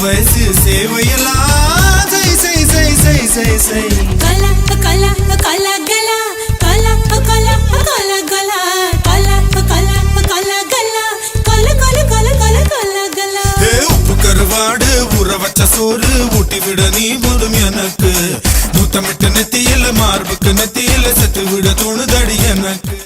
வயசு சேவையெல்லாம் செய் செய் செய் செய் செய் செய் கலா கலா கலா கலா கலா கலா கலா கலா கலா கலா கலா கலா கலா கலா கலா கலா கலா கலா உப்பு கருவாடு ஊற வச்ச சோறு ஊட்டி விட நீ போதும் எனக்கு நூத்தமிட்ட நெத்தியில மார்புக்கு நெத்தியில செத்து விட தோணுதடி எனக்கு